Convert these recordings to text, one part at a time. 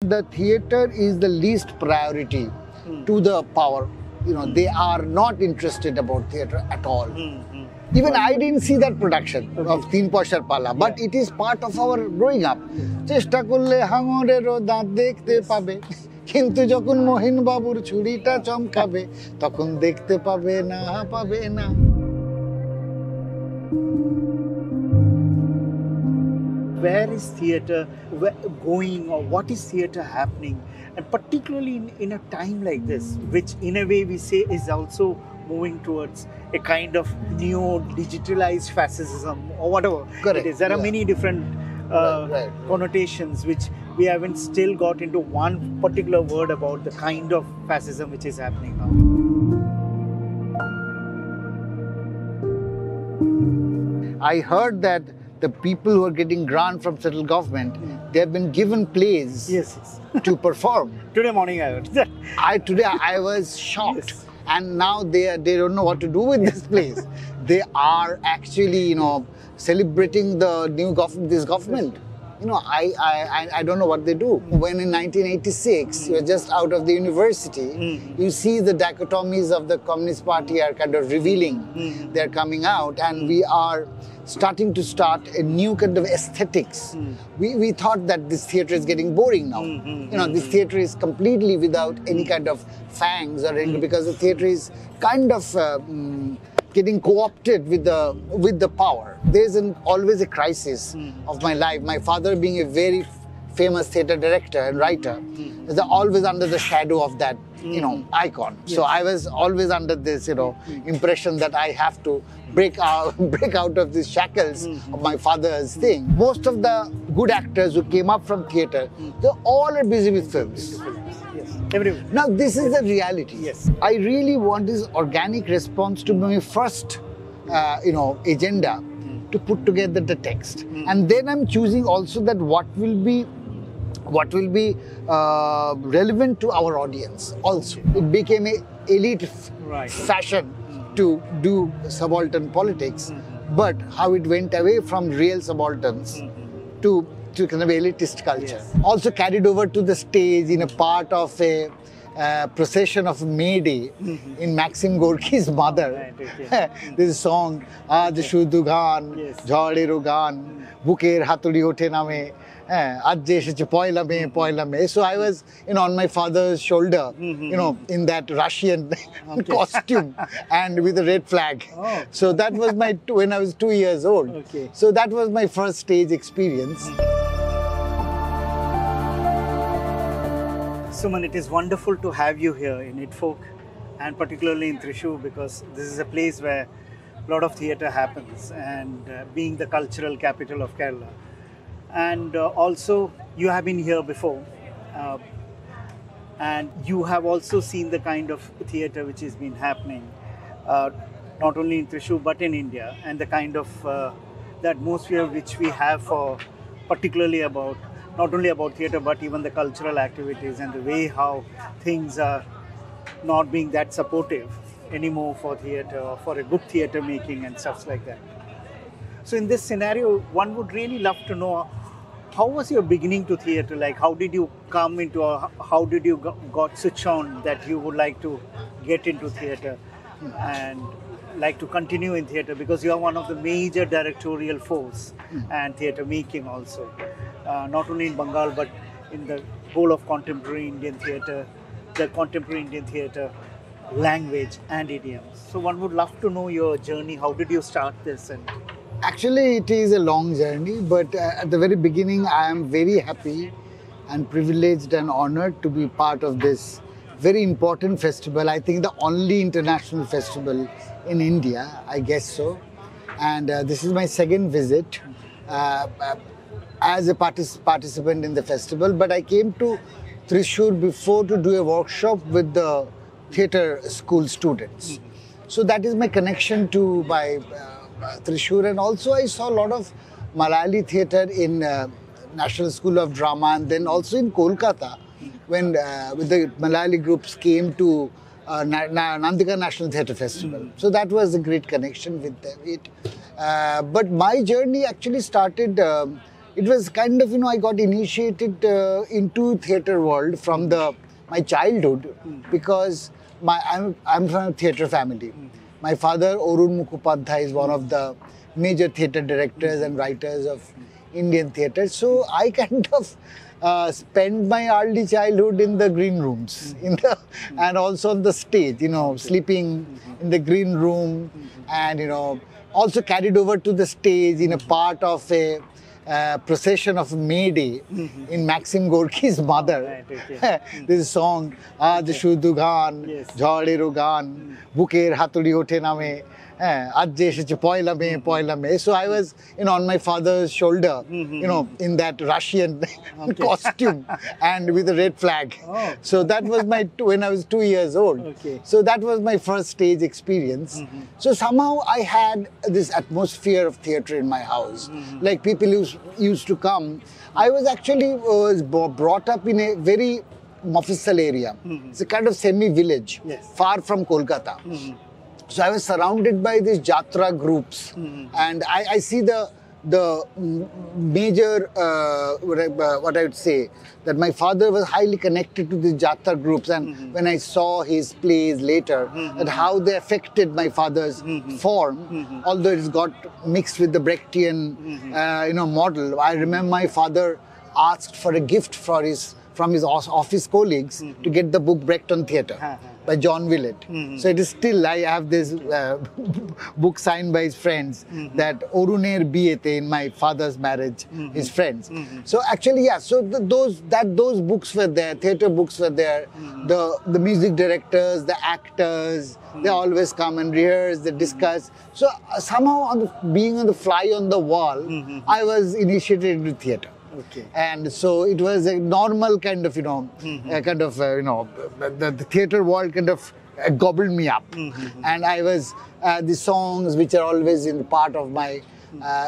The theatre is the least priority to the power. You know, they are not interested about theatre at all. Even I didn't see that production of Teen Poshar Pala, but it is part of our growing up. চেষ্টা করলে হাঙরেরও দাঁত দেখতে পাবে, কিন্তু যখন মোহিন বাবুর ছুরিটা চমকাবে তখন দেখতে পাবে না, পাবে না। Where is theatre going, or what is theatre happening? And particularly in a time like this, which in a way we say is also moving towards a kind of neo-digitalized fascism or whatever Correct. it is. There are many different connotations which we haven't still got into one particular word about the kind of fascism which is happening now. I heard that the people who are getting grant from central government, they have been given plays to perform. Today morning I heard that. Today I was shocked. And now they don't know what to do with this place. They are actually, celebrating the new government, this government. I don't know what they do. When in 1986, you're just out of the university, you see the dichotomies of the Communist Party are kind of revealing. They're coming out, and we are starting to start a new kind of aesthetics. We thought that this theatre is getting boring now. This theatre is completely without any kind of fangs or anything, because the theatre is kind of getting co-opted with the power. There's always a crisis of my life. My father being a very famous theatre director and writer is always under the shadow of that icon. So I was always under this impression that I have to break out of these shackles of my father's thing. Most of the good actors who came up from theatre, they all are busy with films. Everyone. Now this is the reality. Yes. I really want this organic response to my first agenda to put together the text. And then I'm choosing also that what will be relevant to our audience also. It became an elite fashion to do subaltern politics, but how it went away from real subalterns to kind of elitist culture. Also carried over to the stage in a part of a procession of May Day in Maxim Gorky's mother. This song, Aaj Shudhu Gan, Jhadero Gan, Buker Haturi Ote Name, Aaj Esheche Poila Me. So I was, on my father's shoulder, in that Russian costume and with a red flag. So that was when I was 2 years old. So that was my first stage experience. Suman, it is wonderful to have you here in ITFOK, and particularly in Thrissur, because this is a place where a lot of theatre happens, and being the cultural capital of Kerala. And also, you have been here before, and you have also seen the kind of theatre which has been happening, not only in Thrissur but in India, and the kind of the atmosphere which we have particularly about not only about theatre but even the cultural activities, and the way how things are not being that supportive anymore for theatre or for a good theatre making and stuff like that. So in this scenario, one would really love to know, how was your beginning to theatre? Like, how did you come into, how did you got switch on that you would like to get into theatre and like to continue in theatre, because you are one of the major directorial force and theatre making also. Not only in Bengal but in the whole of contemporary Indian theatre, the contemporary Indian theatre language and idioms. So one would love to know your journey. How did you start this? And actually, it is a long journey, but at the very beginning, I am very happy and privileged and honored to be part of this very important festival. I think the only international festival in India, I guess so. And this is my second visit as a participant in the festival, but I came to Thrissur before to do a workshop with the theatre school students. So that is my connection to my Thrissur, and also I saw a lot of Malayali theatre in National School of Drama, and then also in Kolkata when with the Malayali groups came to Nandika National Theatre Festival. So that was a great connection with it. But my journey actually started it was kind of, I got initiated into theatre world from my childhood because I'm from a theatre family. My father, Suman Mukhopadhyay, is one of the major theatre directors and writers of Indian theatre. So I kind of spent my early childhood in the green rooms, and also on the stage, sleeping in the green room, and also carried over to the stage in a part of a procession of May Day in Maxim Gorky's Mother. This song, Aaj Shudhu Gan, Jhadero Gan, Buker Haturi Ote Name, Aaj Esheche Poila Me, Poila Me. So I was, on my father's shoulder, in that Russian costume and with a red flag. So that was when I was 2 years old. So that was my first stage experience. So somehow I had this atmosphere of theatre in my house. Like people used to come. I was actually brought up in a very Mofussil area. It's a kind of semi-village, far from Kolkata. So I was surrounded by these Jatra groups, and I see the major, what I would say, that my father was highly connected to these Jatra groups, and when I saw his plays later, and how they affected my father's form, although it's got mixed with the Brechtian, model. I remember my father asked for a gift from his office colleagues to get the book Brecht on Theatre by John Willett. So it is still, I have this book signed by his friends, that Oruner Biete in my father's marriage, his friends. So actually, so those books were there, theatre books were there, the music directors, the actors, they always come and rehearse, they discuss. So somehow being on the fly on the wall, I was initiated into theatre. And so it was a normal kind of, the theatre world kind of gobbled me up. And I was, the songs which are always in part of my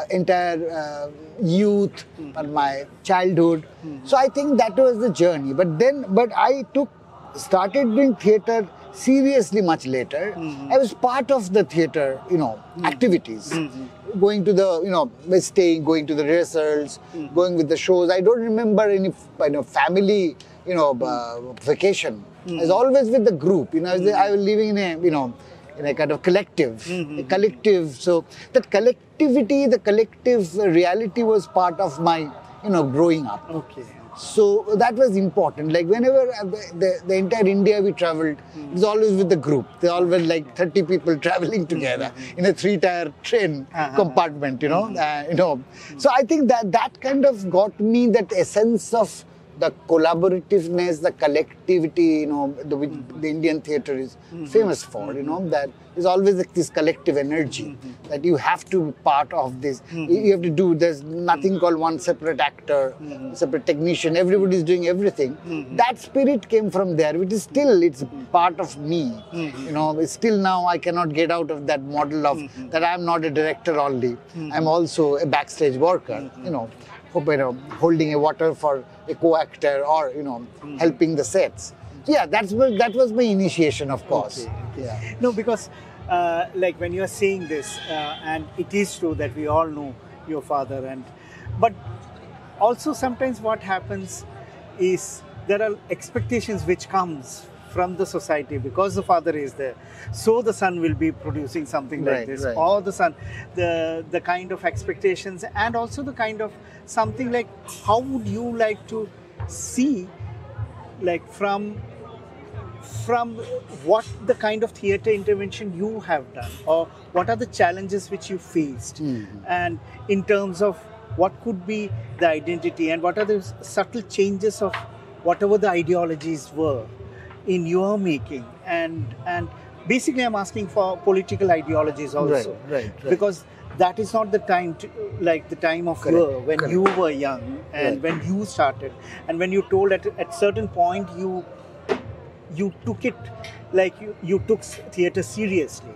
entire youth and my childhood. So I think that was the journey. But I started doing theatre seriously much later. I was part of the theatre, activities. Going to the, staying, going to the rehearsals, going with the shows. I don't remember any family, vacation. I was always with the group. I was living in a kind of collective, a collective. So that collectivity, the collective reality was part of my, growing up. So that was important. Like whenever the entire India we traveled, it was always with the group. They always like 30 people traveling together in a 3-tier train compartment, So I think that kind of got me that essence of the collaborativeness, the collectivity, the Indian theatre is famous for, that is always like this collective energy that you have to be part of this. You have to do, there's nothing called one separate actor, separate technician, everybody is doing everything. That spirit came from there, which is still, it's part of me. It's still now I cannot get out of that model of that I'm not a director only. I'm also a backstage worker, holding a water for a co-actor or, helping the sets. So yeah, that was my initiation, of course. Yeah. No, because like when you're saying this, and it is true that we all know your father, but also sometimes what happens is there are expectations which comes from the society because the father is there, so the son will be producing something like this, or the son, the kind of expectations, and also the kind of something like how would you like to see, like from what the kind of theatre intervention you have done, or what are the challenges which you faced, and in terms of what could be the identity and what are the subtle changes of whatever the ideologies were in your making, and basically I'm asking for political ideologies also, because that is not the time like the time of when you were young and when you started, and when you told at certain point you took it like you took theatre seriously,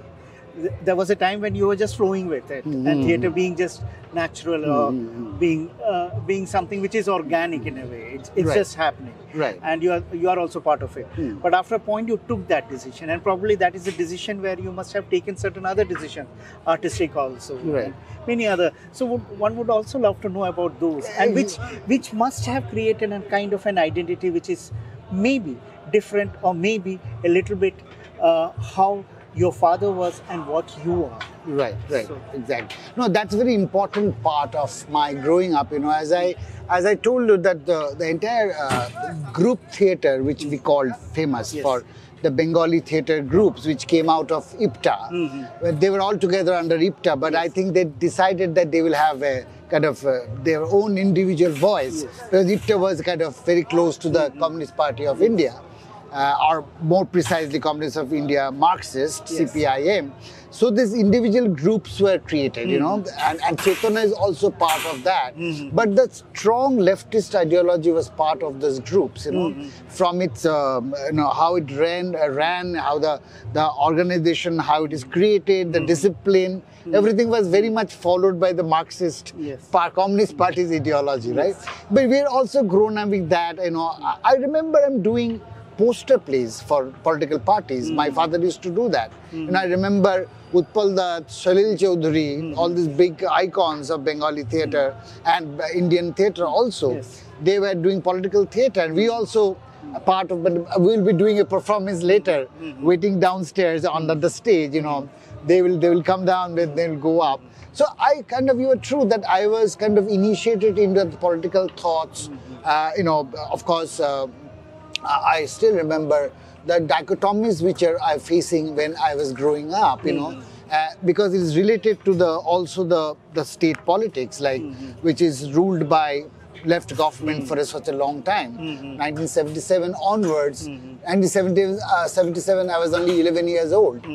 there was a time when you were just flowing with it, and theatre being just natural or being something which is organic in a way. It's Right. just happening, Right. and you are also part of it. But after a point, you took that decision, and probably that is a decision where you must have taken certain other decisions, artistic also, Right. and many other. So one would also love to know about those, and which must have created a kind of an identity which is maybe different or maybe a little bit how your father was and what you are. Right, So- exactly. No, that's a very important part of my growing up. As I told you that the entire group theatre, which we called famous Yes. for the Bengali theatre groups, which came out of IPTA, where they were all together under IPTA, but I think they decided that they will have a kind of their own individual voice, because IPTA was kind of very close to the Communist Party of India. Or more precisely Communists of India, Marxist, CPIM. So these individual groups were created, and Chetana is also part of that. But the strong leftist ideology was part of those groups, from its, how it ran, how the organization, how it is created, the discipline, everything was very much followed by the Marxist Communist Party's ideology, right? But we're also grown up with that, I remember I'm doing poster plays for political parties. My father used to do that. I remember Utpal Dutt, Salil Chowdhury, all these big icons of Bengali theatre and Indian theatre also. They were doing political theatre, and we also part of, but we'll be doing a performance later, waiting downstairs under the stage, They will come down, then they'll go up. So you were true that I was kind of initiated into the political thoughts. Of course, I still remember the dichotomies which I'm facing when I was growing up, because it is related to also the state politics, which is ruled by left government for such a long time. 1977 onwards, 1977 I was only 11 years old.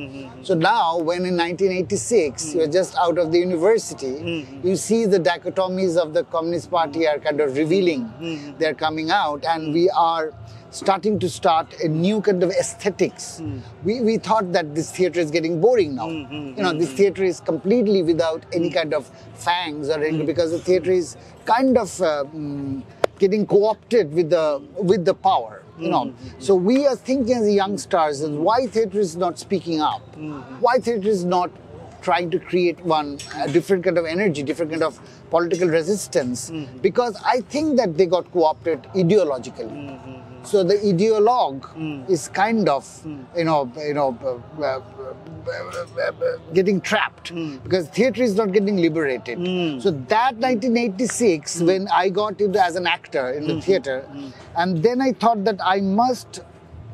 So now when in 1986 you're just out of the university, you see the dichotomies of the Communist Party are kind of revealing. They're coming out, and we are starting to start a new kind of aesthetics. We thought that this theatre is getting boring now. This theatre is completely without any kind of fangs or anything, because the theatre is kind of getting co-opted with the power. So we are thinking as youngsters, why theatre is not speaking up? Why theatre is not trying to create a different kind of energy, different kind of political resistance? Because I think that they got co-opted ideologically. So the ideologue is kind of, getting trapped, because theatre is not getting liberated. So that 1986, when I got into as an actor in the theatre, and then I thought that I must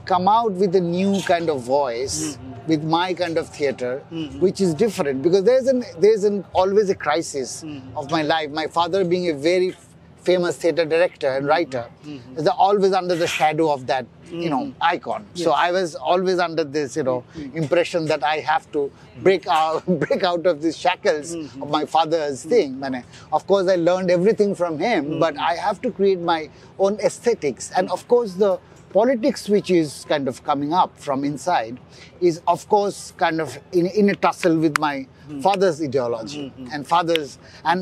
come out with a new kind of voice, with my kind of theatre, which is different, because there's always a crisis of my life. My father being a very famous theatre director and writer, is always under the shadow of that, icon. So I was always under this, impression that I have to break out of these shackles of my father's thing. Of course, I learned everything from him, but I have to create my own aesthetics. And of course, the politics which is kind of coming up from inside is, of course, kind of in a tussle with my father's ideology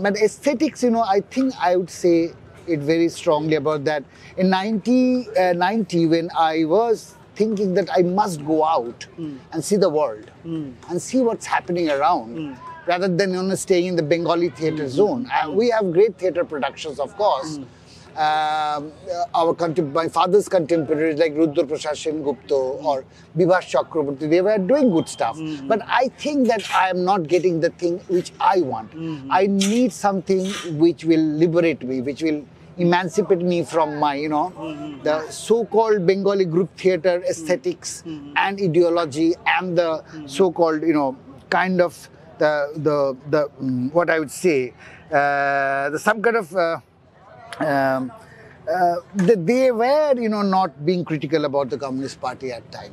but aesthetics, I think I would say it very strongly about that. In 1990, when I was thinking that I must go out and see the world and see what's happening around, rather than staying in the Bengali theatre zone. We have great theatre productions, of course. My father's contemporaries like Rudra Prasad Gupta or Bibhash Chakraborty, they were doing good stuff. But I think that I am not getting the thing which I want. I need something which will liberate me, which will emancipate me from my, the so-called Bengali group theatre aesthetics and ideology, and the so-called, kind of the what I would say, some kind of they were, not being critical about the Communist Party at time.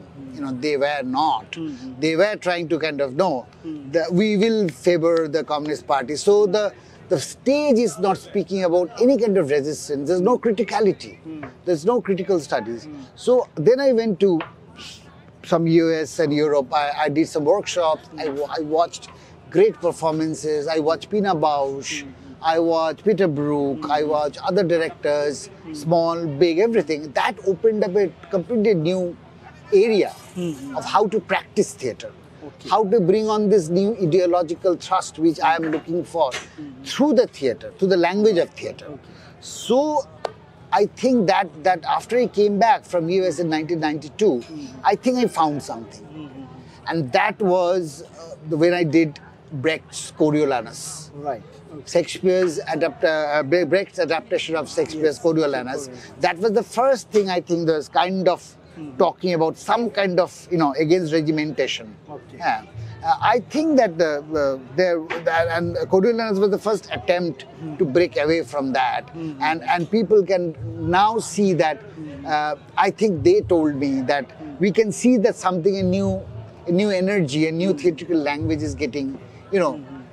They were not. They were trying to kind of know that we will favor the Communist Party. So the stage is not speaking about any kind of resistance. There's no criticality. There's no critical studies. So then I went to some US and Europe. I did some workshops. I watched great performances. I watched Pina Bausch. I watched Peter Brook. I watched other directors, small, big, everything. That opened up a completely new area of how to practice theatre. How to bring on this new ideological thrust which I am looking for through the theatre, through the language of theatre. So I think that after I came back from US in 1992, I think I found something. And that was when I did Brecht's Coriolanus. Right. Shakespeare's Brecht's adaptation of Shakespeare's Coriolanus. That was the first thing I think that was kind of talking about some kind of, against regimentation. Yeah. I think that and Coriolanus was the first attempt to break away from that, and people can now see that. I think they told me that we can see that something a new energy, a new theatrical language is getting,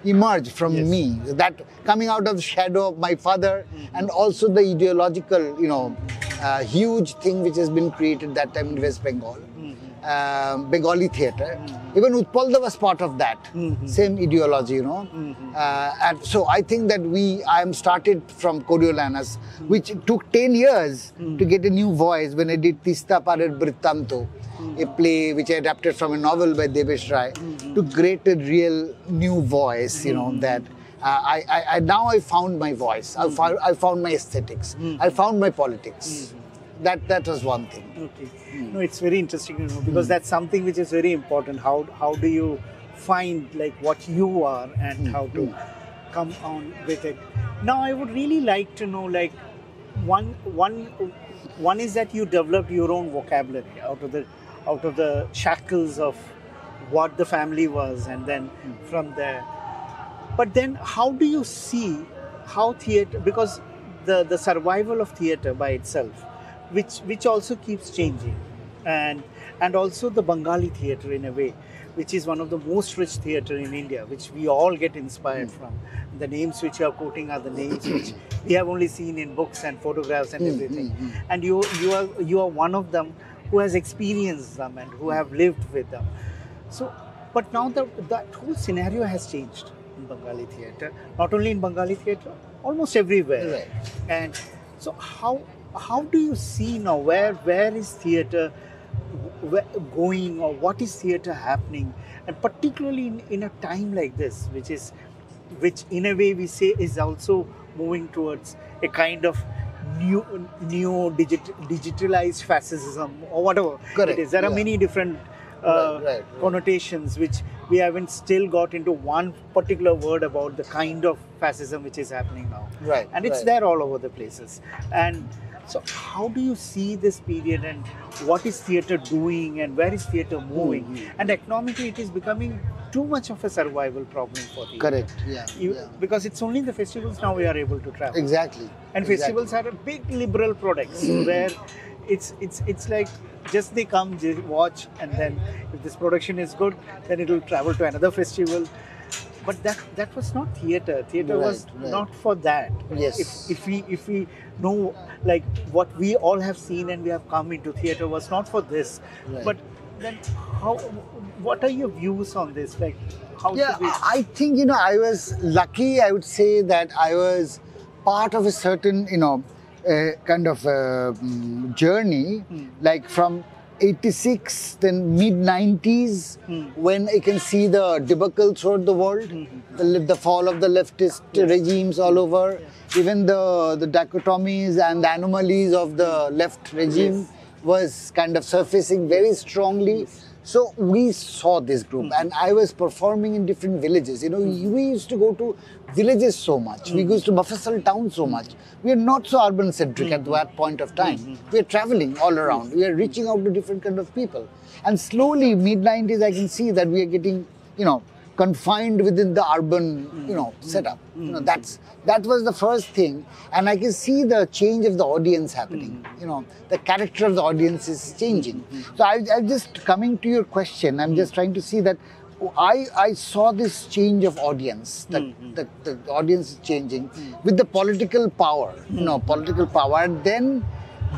emerge from me. That coming out of the shadow of my father, and also the ideological, huge thing which has been created that time in West Bengal. Bengali theatre. Even Utpalda was part of that same ideology, and so I think that I am started from Coriolanus, which took 10 years to get a new voice when I did Tista Parer Brittanto, a play which I adapted from a novel by Devesh Rai, to create a real new voice, that now I found my voice, I found my aesthetics, I found my politics. That was one thing. Okay. No, it's very interesting, because that's something which is very important. How do you find like what you are and how to come on with it? Now, I would really like to know, like, one is that you developed your own vocabulary out of the shackles of what the family was, and then from there. But then, how do you see how theatre, because the survival of theatre by itself, which also keeps changing, and also the Bengali theatre in a way, which is one of the most rich theatre in India, which we all get inspired from. The names which you are quoting are the names which we have only seen in books and photographs and everything. And you are one of them who has experienced them and who have lived with them. So, but now that whole scenario has changed in Bengali theatre. Not only in Bengali theatre, almost everywhere. Right. And so how do you see now where is theatre going, or what is theatre happening, and particularly in a time like this, which in a way we say is also moving towards a kind of new digitalized fascism or whatever. Correct. It is. There are many different connotations which we haven't still got into one particular word about the kind of fascism which is happening now. Right. And it's there all over the places. And so how do you see this period, and what is theatre doing, and where is theatre moving? And economically it is becoming too much of a survival problem for theatre. Correct, yeah. Because it's only in the festivals now we are able to travel. Exactly. And festivals are a big liberal products where it's like just they come, they watch, and then if this production is good, then it will travel to another festival. But that was not theatre. Theatre was not for that. Yes. If we know, like, what we all have seen and we have come into theatre was not for this. Right. But then what are your views on this? Like, how should we... I think, I was lucky, I would say, that I was part of a certain, kind of journey, like from 86, then mid-90s, when you can see the debacle throughout the world, the fall of the leftist regimes all over, even the dichotomies and the anomalies of the left regime was kind of surfacing very strongly. So we saw this group, and I was performing in different villages. We used to go to villages so much. We used to Mufasal town so much. We are not so urban-centric at that point of time. We are traveling all around. We are reaching out to different kind of people. And slowly, mid-90s, I can see that we are getting, confined within the urban, setup. That was the first thing. And I can see the change of the audience happening. The character of the audience is changing. So I'm just coming to your question. I'm just trying to see that I saw this change of audience, that the audience is changing with the political power, political power. And then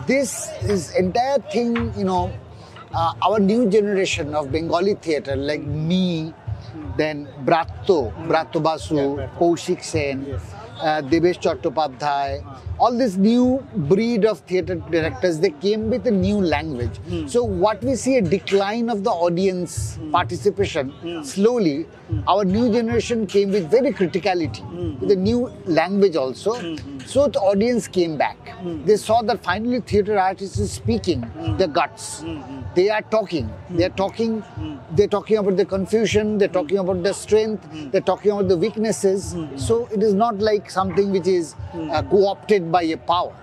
this entire thing, our new generation of Bengali theatre, like me, then Bratto Basu, Kaushik Sen, Debesh Chattopadhyay, all this new breed of theatre directors, they came with a new language. So what we see a decline of the audience participation slowly, our new generation came with very criticality, with a new language also. So the audience came back. They saw that finally theatre artists is speaking their guts. They are talking. They're talking about the confusion, they're talking about the strength, they're talking about the weaknesses. So it is not like something which is co-opted by a power.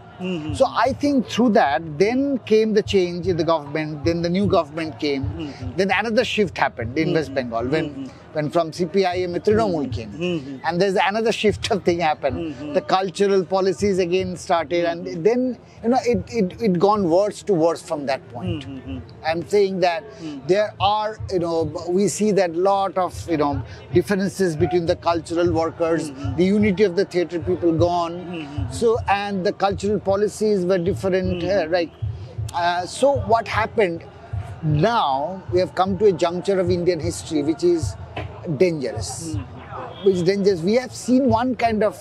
So I think through that, then came the change in the government, then the new government came, then another shift happened in West Bengal when from CPIM Trinamool came. And there's another shift of thing happened. The cultural policies again started, and then it gone worse to worse from that point. I'm saying that there are, we see that lot of, differences between the cultural workers, the unity of the theatre people gone. So, and the cultural policies were different, right? So what happened, now we have come to a juncture of Indian history which is dangerous. We have seen one kind of,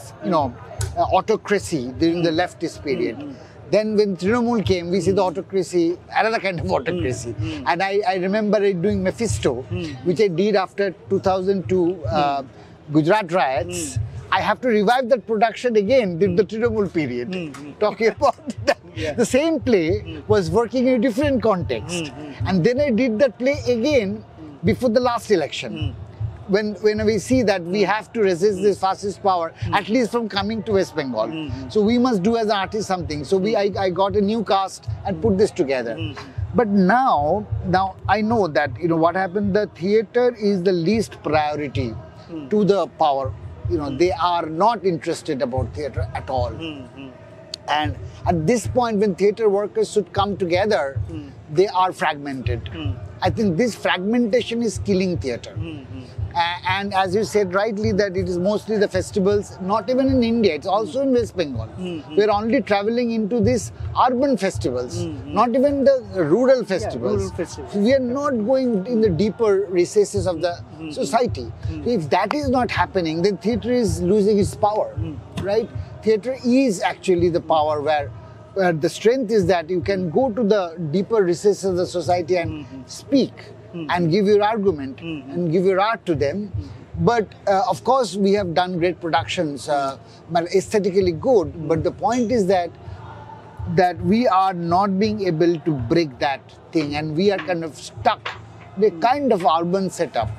autocracy during the leftist period. Then when Trinamool came, we see the autocracy, another kind of autocracy. And I remember doing Mephisto, which I did after 2002 Gujarat riots. I have to revive that production again in the Trinamool period, talking about that. The same play was working in a different context. And then I did that play again before the last election. When we see that we have to resist this fascist power, at least from coming to West Bengal. So we must do as an artist something. So I got a new cast and put this together. But now I know that, what happened, the theatre is the least priority to the power. They are not interested about theatre at all. And at this point, when theatre workers should come together, they are fragmented. I think this fragmentation is killing theatre. And as you said rightly, that it is mostly the festivals, not even in India, it's also in West Bengal. We're only traveling into these urban festivals, not even the rural festivals. We are not going in the deeper recesses of the society. So if that is not happening, then theatre is losing its power, right? Theatre is actually the power where the strength is that you can go to the deeper recesses of the society and speak. And give your argument and give your art to them. But of course, we have done great productions, but aesthetically good. But the point is that we are not being able to break that thing, and we are kind of stuck in a kind of urban setup,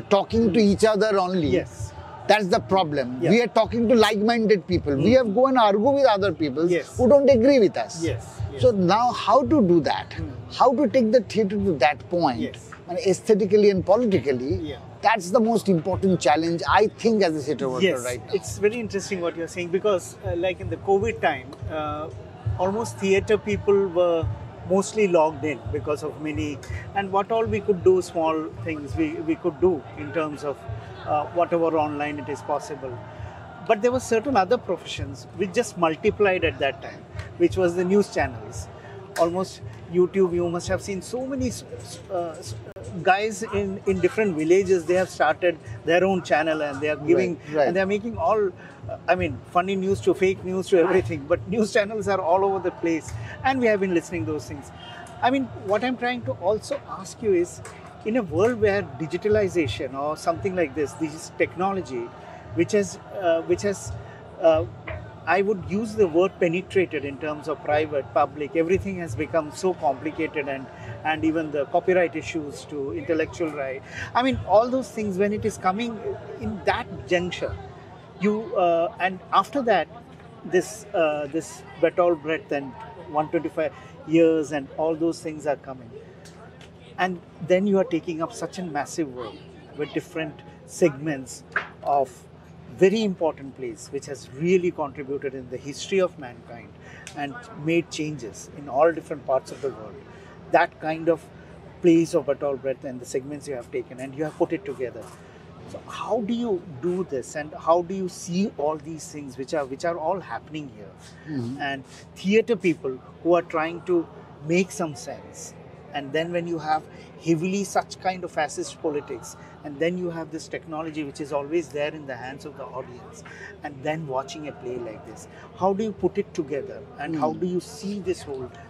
talking to each other only. Yes. That's the problem. We are talking to like-minded people. We have go and argue with other people who don't agree with us. So now how to do that? How to take the theatre to that point? And aesthetically and politically, that's the most important challenge, I think, as a theatre worker right now. It's very interesting what you're saying, because like in the COVID time, almost theatre people were mostly logged in because of many, and what all we could do, small things we could do in terms of whatever online it is possible. But there were certain other professions which just multiplied at that time, which was the news channels. Almost YouTube, you must have seen so many guys in different villages, they have started their own channel and they are giving, and they are making all, funny news to fake news to everything. But news channels are all over the place, and we have been listening to those things. What I'm trying to also ask you is, in a world where digitalization or something like this technology, which has I would use the word penetrated in terms of private, public, everything has become so complicated, and even the copyright issues to intellectual right. All those things, when it is coming in that juncture, and after that, this Bertold Brecht and 125 years and all those things are coming. And then you are taking up such a massive work with different segments of very important place, which has really contributed in the history of mankind and made changes in all different parts of the world. That kind of place of Bertold Brecht and the segments you have taken, and you have put it together. So how do you do this, and how do you see all these things which are all happening here? And theatre people who are trying to make some sense And then when you have heavily such kind of fascist politics, and then you have this technology which is always there in the hands of the audience, and then watching a play like this, how do you put it together, and how do you see this whole thing?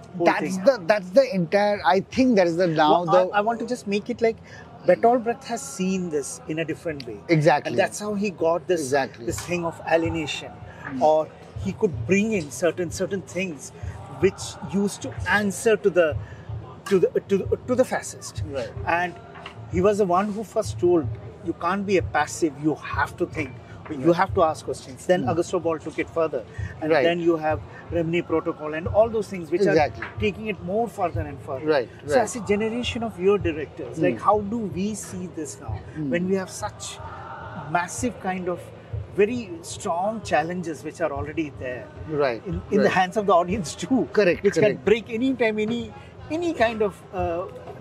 That's the entire. I think that is the now. Well, I want to just make it like Bertold Brecht has seen this in a different way. Exactly. And that's how he got this this thing of alienation, or he could bring in certain things which used to answer to the fascist. Right. And he was the one who first told, you can't be a passive, you have to think. You have to ask questions. Then Augusto Boal took it further. And then you have Remni Protocol and all those things which are taking it more further and further. Right. So as a generation of your directors, like how do we see this now? When we have such massive kind of very strong challenges which are already there. Right. In the hands of the audience too. Correct. Which can break any time, any kind of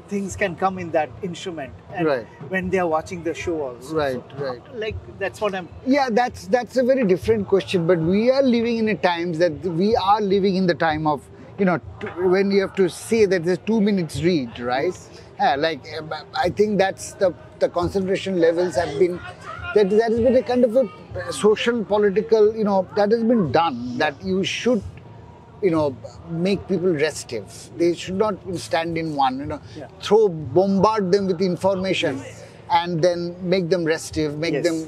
things can come in that instrument, and when they are watching the show also. Right. Like that's what I'm. Yeah, that's a very different question. But we are living in a times that we are living in the time of, when you have to say that there's 2 minutes read, right? Yes. I think that's the concentration levels have been. That has been a kind of a social, political, that has been done. That you should. Make people restive. They should not stand in one, bombard them with information and then make them restive, make them,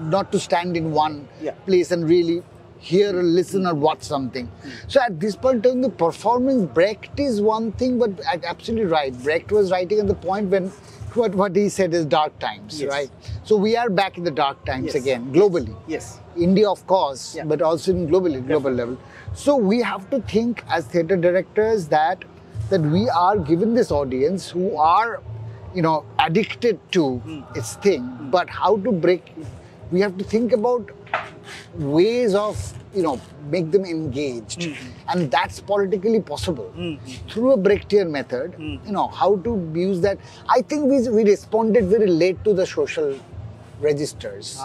not to stand in one place and really hear or listen or watch something. So at this point in time, the performance, Brecht is one thing, but absolutely right. Brecht was writing at the point when what he said is dark times, right? So we are back in the dark times again, globally. Yes. India, of course, but also in global level. So we have to think as theatre directors that we are given this audience who are, addicted to its thing, but how to break. We have to think about ways of, make them engaged, and that's politically possible through a Brechtian method. How to use that. I think we responded very late to the social registers.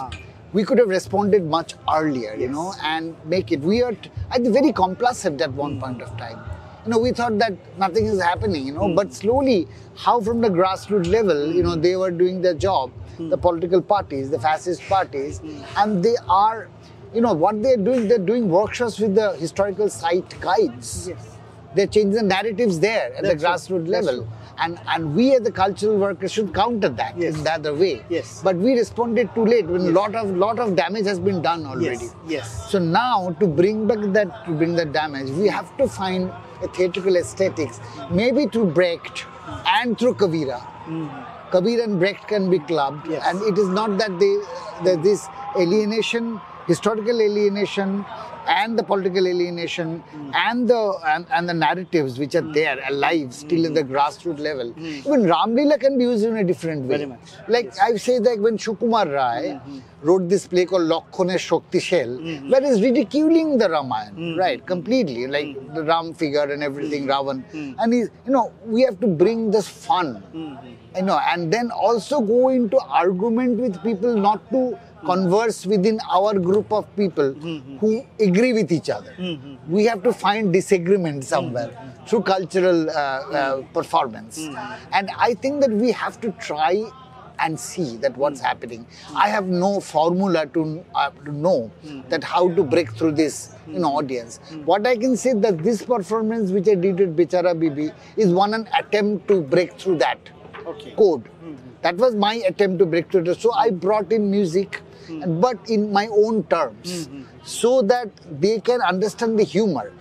We could have responded much earlier, and make it. We are very complacent at one point of time. We thought that nothing is happening, but slowly, how from the grassroots level, they were doing their job, the political parties, the fascist parties, and they are, what they're doing workshops with the historical site guides. Yes. They're changing the narratives there at the grassroots level. And we as the cultural workers should counter that in the other way. Yes. But we responded too late when a lot of damage has been done already. Yes. So now to bring that damage, we have to find a theatrical aesthetics, maybe through Brecht and through Kavira. Kabir and Brecht can be clubbed, and it is not that this alienation, historical alienation, and the political alienation, and the narratives which are there alive still in the grassroots level. Even Ramlila can be used in a different way. Very much. Like I say that when Sukumar Rai wrote this play called Lakhone Shakti Shell, where he's ridiculing the Ramayana, right, completely, like the Ram figure and everything, Ravan, and he's, we have to bring this fun, and then also go into argument with people, not to converse within our group of people who agree with each other. We have to find disagreement somewhere through cultural performance. And I think that we have to try and see that what's happening. I have no formula to know that how to break through this audience. What I can say that this performance which I did at Bechara BB is an attempt to break through that code. That was my attempt to break through it. So I brought in music, but in my own terms, so that they can understand the humor.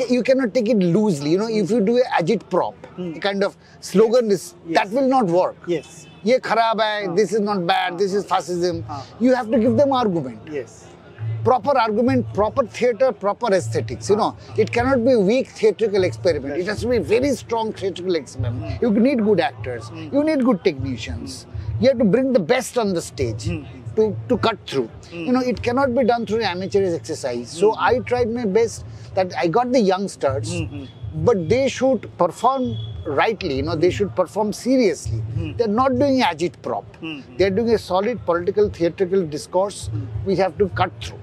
You cannot take it loosely. If you do a agitprop, a kind of slogan, that will not work. Yes. Ye kharab hai, this is not bad, this is fascism. You have to give them argument. Yes. Proper argument, proper theatre, proper aesthetics. It cannot be a weak theatrical experiment. It has to be a very strong theatrical experiment. You need good actors. You need good technicians. You have to bring the best on the stage to cut through. It cannot be done through amateurish exercise. So I tried my best that I got the youngsters, but they should perform rightly. They should perform seriously. They're not doing agitprop. They're doing a solid political theatrical discourse. We have to cut through.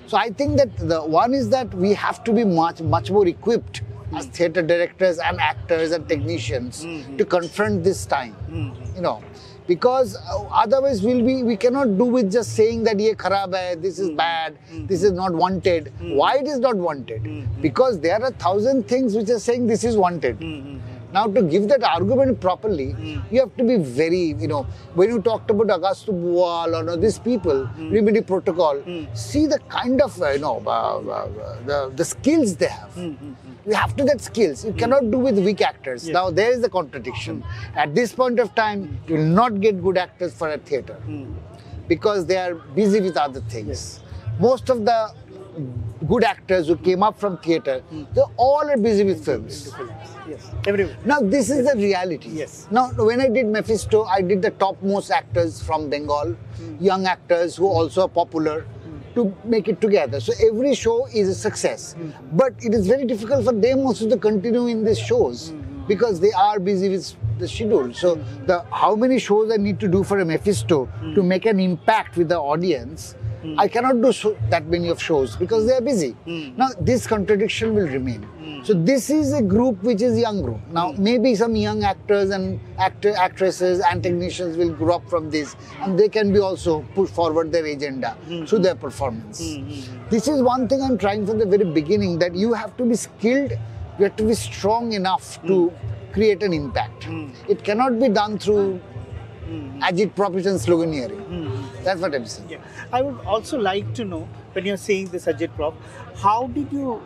So I think that the one is that we have to be much more equipped as theatre directors and actors and technicians to confront this time. You know, because otherwise we cannot do with just saying that ye kharab hai, this is bad, this is not wanted. Why it is not wanted? Because there are 1,000 things which are saying this is wanted. Now, to give that argument properly, you have to be very, you know, when you talked about Agastu Buwal or these people, Remedy Protocol, see the kind of, the skills they have. You have to get skills. You cannot do with weak actors. Now, there is the contradiction. At this point of time, you will not get good actors for a theatre because they are busy with other things. Most of the good actors who came up from theatre, they all are busy with films. Yes, everywhere. Now, this is the reality. Yes. Now, when I did Mephisto, I did the topmost actors from Bengal, young actors who also are popular, to make it together. So every show is a success. But it is very difficult for them also to continue in these shows because they are busy with the schedule. So how many shows I need to do for a Mephisto to make an impact with the audience, I cannot do that many of shows because they are busy. Now, this contradiction will remain. So this is a group which is young group. Now, maybe some young actors and actresses and technicians will grow up from this and they can be also push forward their agenda through their performance. This is one thing I'm trying from the very beginning, that you have to be skilled, you have to be strong enough to create an impact. It cannot be done through agit-prop and sloganeering. That's what I'm saying. Yeah. I would also like to know, when you're saying this agit-prop, how did you,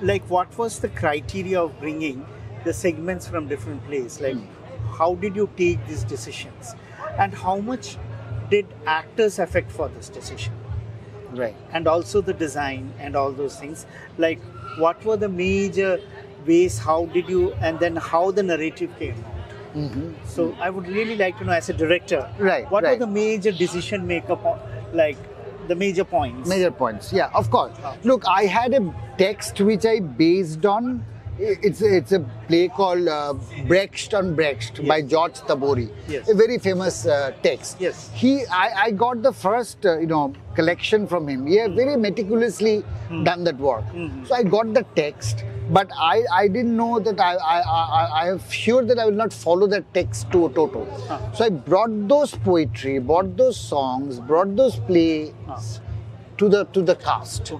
like, what was the criteria of bringing the segments from different places? Like, how did you take these decisions? And how much did actors affect for this decision? Right. And also the design and all those things. Like, what were the major ways, how did you, and then how the narrative came out? So I would really like to know, as a director, what were the major decision maker, like the major points? Major points, yeah, of course. Look, I had a text which I based on. It's a play called Brecht on Brecht by George Tabori. A very famous text. I got the first collection from him. He had very meticulously done that work. So I got the text, but I didn't know that I am sure that I will not follow that text to a total. So I brought those poetry, brought those songs, brought those plays to the cast.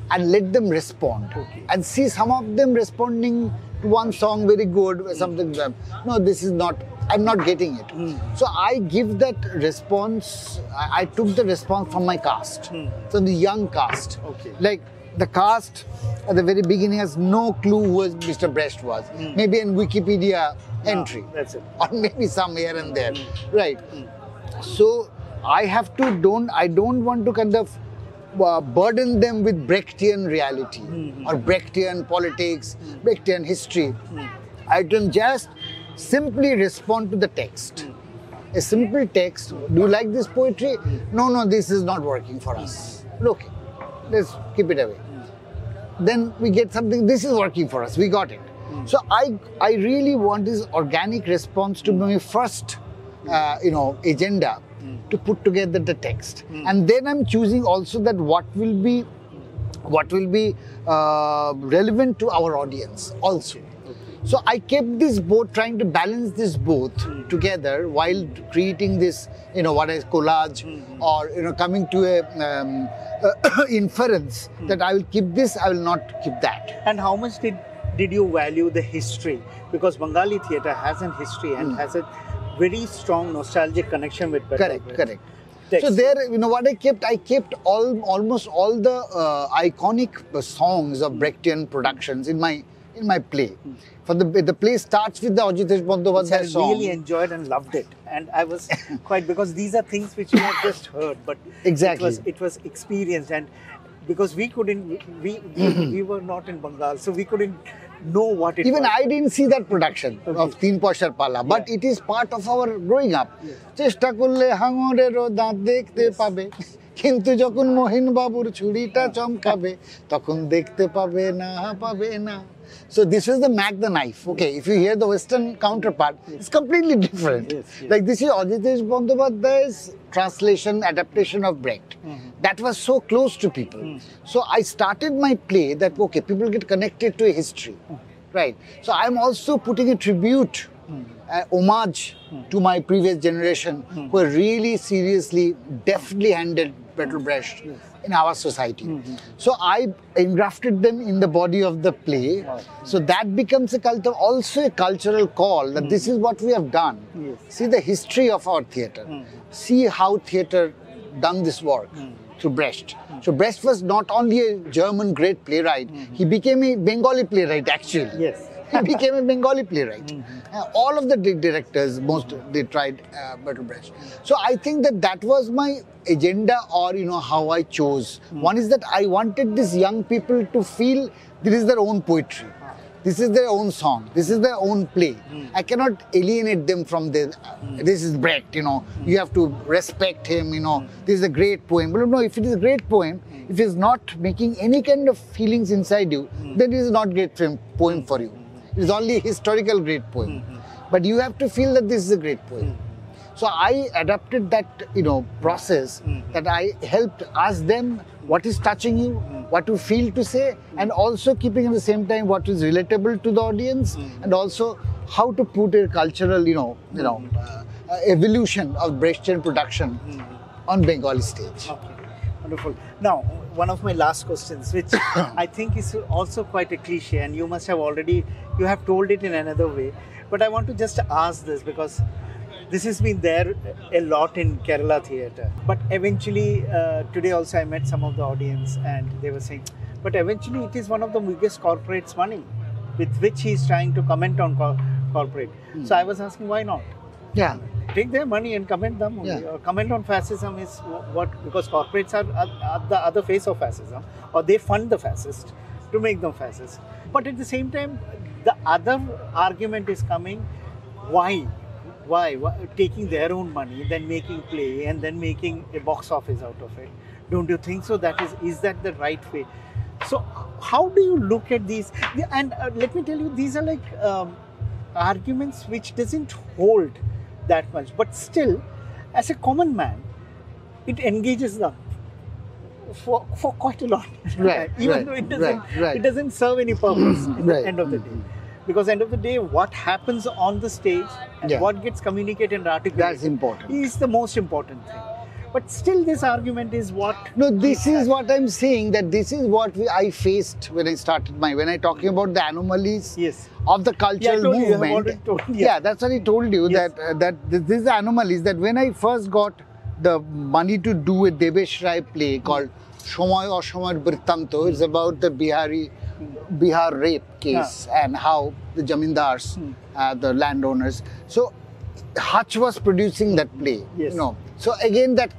And let them respond. And see some of them responding to one song very good, something, no, this is not, I'm not getting it. So I give that response, I took the response from my cast, from the young cast. Like the cast at the very beginning has no clue who Mr. Brecht was. Maybe in Wikipedia entry. That's it. Or maybe some here and there. Right. So I have to, I don't want to kind of burden them with Brechtian reality or Brechtian politics, Brechtian history. I can just simply respond to the text. A simple text. Do you like this poetry? No, this is not working for us. Okay, let's keep it away. Then we get something, this is working for us, we got it. So I really want this organic response to my first agenda, to put together the text. And then I'm choosing also that what will be relevant to our audience also. So I kept this both, trying to balance this both together while creating this, what is collage, or coming to a inference that I will keep this, I will not keep that. And how much did you value the history? Because Bengali theatre has a history and has a very strong nostalgic connection with Bertold Brecht. Correct. So there, what I kept almost all the iconic songs of Brechtian productions in my play. For the play starts with the Ajitesh Bandyopadhyay song. I really enjoyed and loved it, and I was quite, because these are things which you have just heard, but it was experienced, and because we couldn't, we were not in Bengal, so we couldn't know what it was. Even I didn't see that production of Teen Poshar Pala, but it is part of our growing up. Chesta korle hangorero daat dekhte pabe, kintu jokon Mohin babur churita chomkabe, tokon dekhte pabe na. So this was the Mac the Knife. Okay, if you hear the Western counterpart, it's completely different. Like this is Ajitesh Bandyopadhyay's translation, adaptation of Brecht. That was so close to people. So I started my play that, okay, people get connected to a history. Right. So I'm also putting a tribute, homage to my previous generation who are really seriously, deftly handled Bertold Brecht in our society. So I engrafted them in the body of the play. So that becomes also a cultural call that this is what we have done. See the history of our theatre. See how theatre done this work through Brecht. So Brecht was not only a German great playwright, he became a Bengali playwright actually. Yes. He became a Bengali playwright. All of the directors, they tried Bertold Brecht. So I think that was my agenda, or how I chose. One is that I wanted these young people to feel this is their own poetry. This is their own song. This is their own play. I cannot alienate them from this. This is Brecht, you have to respect him, this is a great poem. But no, if it is a great poem, if it is not making any kind of feelings inside you, then it is not a great poem for you. It is only a historical great poem. But you have to feel that this is a great poem. So I adapted that, process that I helped ask them what is touching you, what you feel to say, and also keeping at the same time what is relatable to the audience, and also how to put a cultural, evolution of Brechtian production on Bengali stage. Okay, wonderful. Now, one of my last questions, which I think is also quite a cliche, and you must have you have told it in another way, but I want to just ask this because this has been there a lot in Kerala theatre. But eventually, today also I met some of the audience and they were saying, but eventually it is one of the biggest corporates' money with which he is trying to comment on corporate. So I was asking, why not? Yeah. Take their money and comment them only. Or comment on fascism is what, because corporates are the other face of fascism, or they fund the fascist to make them fascist. But at the same time, the other argument is coming, why taking their own money, then making play and then making a box office out of it? Don't you think so? Is that the right way? So how do you look at these? And let me tell you, these are like arguments which doesn't hold that much, but still, as a common man, it engages them for quite a lot. Right. Even though it doesn't serve any purpose at the end of the day. Because end of the day, what happens on the stage and what gets communicated and articulated, that's important, is the most important thing. But still, this argument is what... No, this is what I'm saying, that this is what I faced when I started when I talking about the anomalies of the cultural movement. That's what I told you, that this is anomalies, that when I first got the money to do a Debesh Rai play called Shomoy Oshomoy Britanto, it's about the Bihar rape case and how the jamindars, the landowners. So Hutch was producing that play. So again that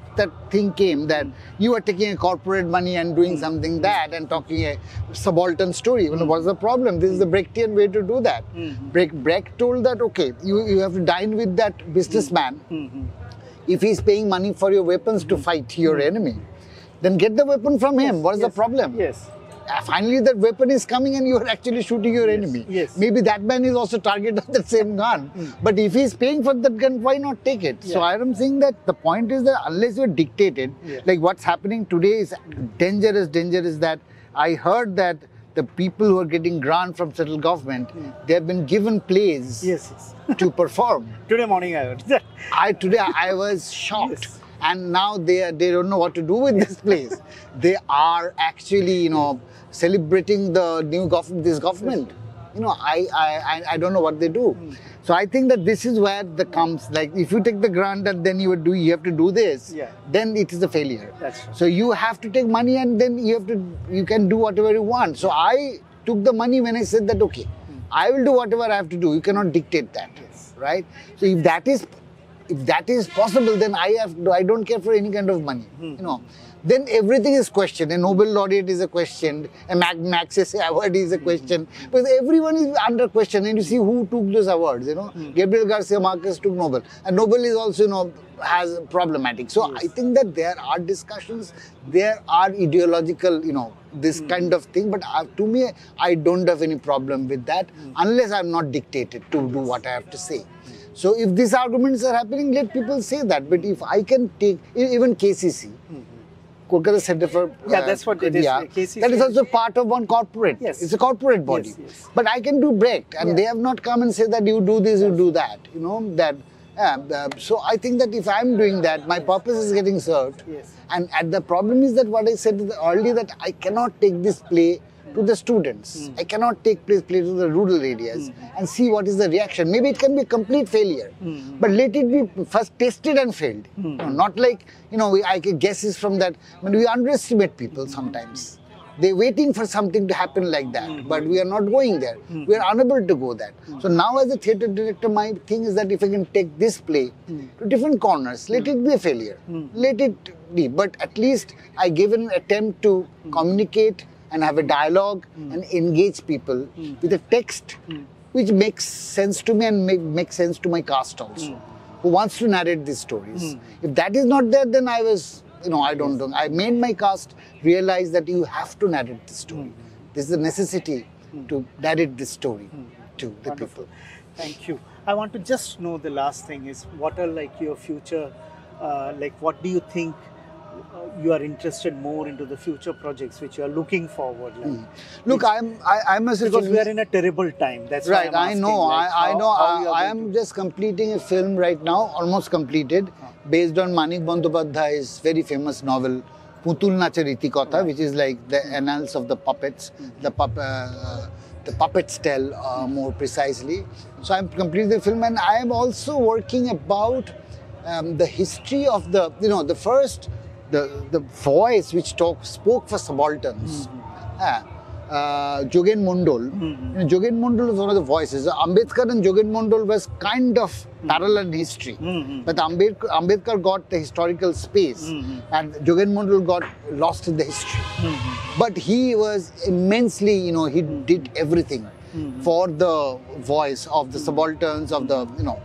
thing came that you are taking a corporate money and doing something that and talking a subaltern story. What's the problem? This is the Brechtian way to do that. Brecht told that, okay, you have to dine with that businessman. If he's paying money for your weapons to fight your enemy, then get the weapon from him. What is the problem? Finally, that weapon is coming and you are actually shooting your enemy. Maybe that man is also targeted on the same gun. But if he is paying for that gun, why not take it? So I am saying that the point is that unless you are dictated, like what's happening today is dangerous, that I heard that the people who are getting grant from central government, they have been given plays to perform. Today morning I heard that. I was shocked. And now they don't know what to do with this place. They are actually, celebrating the this government. I don't know what they do. So I think that this is where the comes, like if you take the grant and then you have to do this, then it is a failure. That's true. So you have to take money and then you can do whatever you want. So I took the money when I said that, okay, I will do whatever I have to do. You cannot dictate that, right? So if that is possible, then I don't care for any kind of money, Then everything is questioned. A Nobel laureate is a question. A Magsaysay award is a question. Because everyone is under question. And you see who took those awards, Gabriel Garcia Marquez took Nobel. And Nobel is also, has problematic. So I think that there are discussions, there are ideological, this kind of thing. But to me, I don't have any problem with that unless I'm not dictated to do what I have to say. So if these arguments are happening, let people say that. But if I can take, even KCC, Kolkata Center for... that's what it is. That is also part of one corporate. Yes. It's a corporate body. Yes. But I can do Brecht, and they have not come and said that you do this, you do that. You know, that... so I think that if I'm doing that, my purpose is getting served. Yes. And the problem is that what I said earlier, that I cannot take this play to the students. I cannot take this play to the rural areas and see what is the reaction. Maybe it can be a complete failure, but let it be first tested and failed. You know, not like, you know, I get guesses from that. I mean, we underestimate people sometimes. They're waiting for something to happen like that, but we are not going there. We are unable to go there. So now as a theatre director, my thing is that if I can take this play to different corners, let it be a failure. Let it be. But at least I give an attempt to communicate and have a dialogue and engage people with a text which makes sense to me and makes sense to my cast also, who wants to narrate these stories. If that is not there, then I was... You know, I don't know. I made my cast realize that you have to narrate this story. This is a necessity to narrate this story to the people. Thank you. I want to just know the last thing is, what are like your future, like what do you think you are interested more into the future projects which you are looking forward? Like, Look, I must say, because we are in a terrible time. That's right. Why I'm asking, I know. like, I know. I am am just completing a film right now, almost completed, based on Manik Bandyopadhyay's very famous novel, Putul Nache Riti Kotha, which is like the annals of the puppets. The puppets tell more precisely. So I'm completing the film, and I am also working about the history of the, you know, the first. The voice which spoke for subalterns, Jogen Mondol. You know, Jogen Mondol was one of the voices. Ambedkar and Jogen Mondol was kind of parallel in history, but Ambedkar got the historical space, and Jogen Mondol got lost in the history. But he was immensely, you know, he did everything for the voice of the subalterns, of the, you know,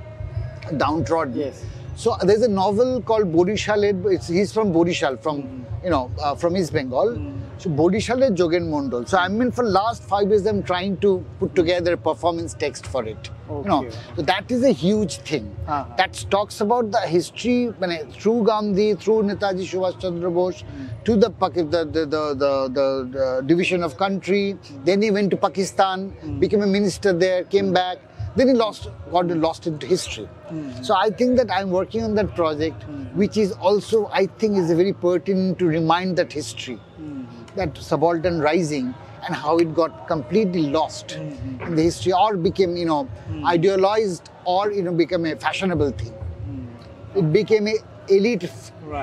downtrodden. Yes. So there's a novel called Borishal. He's from Borishal, from you know, from East Bengal. So Borishal is Jogen Mondol. So I mean, for last 5 years, I'm trying to put together a performance text for it. You know, so that is a huge thing. That talks about the history through Gandhi, through Netaji Subhash Chandra Bose, to the division of country. Then he went to Pakistan, became a minister there, came back. Then he got lost into history. So I think that I'm working on that project, which is also, I think, is very pertinent to remind that history, that subaltern rising and how it got completely lost in the history, or became, you know, idealized, or, you know, became a fashionable thing. It became a elite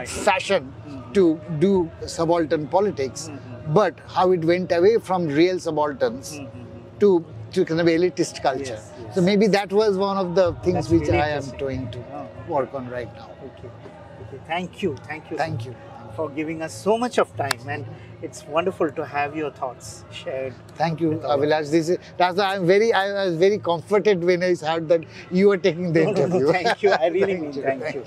fashion to do subaltern politics, but how it went away from real subalterns to kind of elitist culture. Yes. So maybe that was one of the things which really I am trying to work on right now. Okay. Thank you. Thank you for giving us so much of time, and it's wonderful to have your thoughts shared. Thank you, Abhilash. That's why I was very comforted when I heard that you were taking the interview. No, thank you. I really mean thank you.